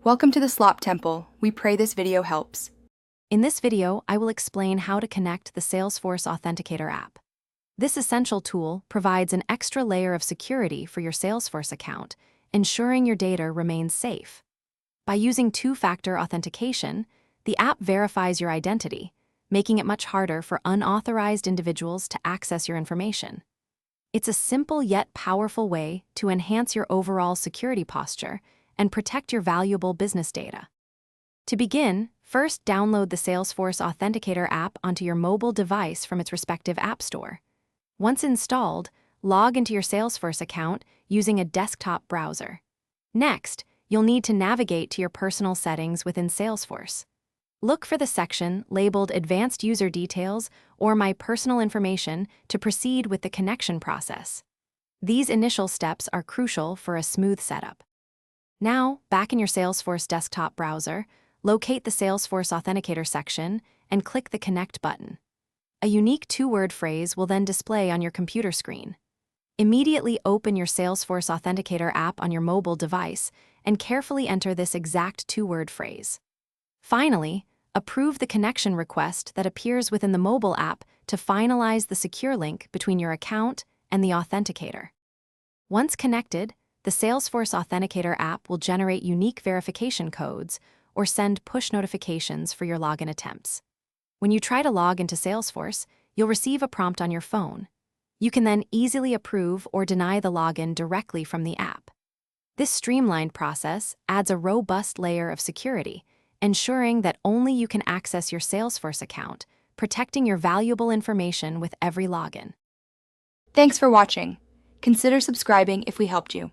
Welcome to the Slop Temple. We pray this video helps. In this video, I will explain how to connect the Salesforce Authenticator app. This essential tool provides an extra layer of security for your Salesforce account, ensuring your data remains safe. By using two-factor authentication, the app verifies your identity, making it much harder for unauthorized individuals to access your information. It's a simple yet powerful way to enhance your overall security posture and protect your valuable business data. To begin, first download the Salesforce Authenticator app onto your mobile device from its respective app store. Once installed, log into your Salesforce account using a desktop browser. Next, you'll need to navigate to your personal settings within Salesforce. Look for the section labeled Advanced User Details or My Personal Information to proceed with the connection process. These initial steps are crucial for a smooth setup. Now, back in your Salesforce desktop browser, locate the Salesforce Authenticator section and click the Connect button. A unique two-word phrase will then display on your computer screen. Immediately open your Salesforce Authenticator app on your mobile device and carefully enter this exact two-word phrase. Finally, approve the connection request that appears within the mobile app to finalize the secure link between your account and the authenticator. Once connected, the Salesforce Authenticator app will generate unique verification codes or send push notifications for your login attempts. When you try to log into Salesforce, you'll receive a prompt on your phone. You can then easily approve or deny the login directly from the app. This streamlined process adds a robust layer of security, ensuring that only you can access your Salesforce account, protecting your valuable information with every login. Thanks for watching. Consider subscribing if we helped you.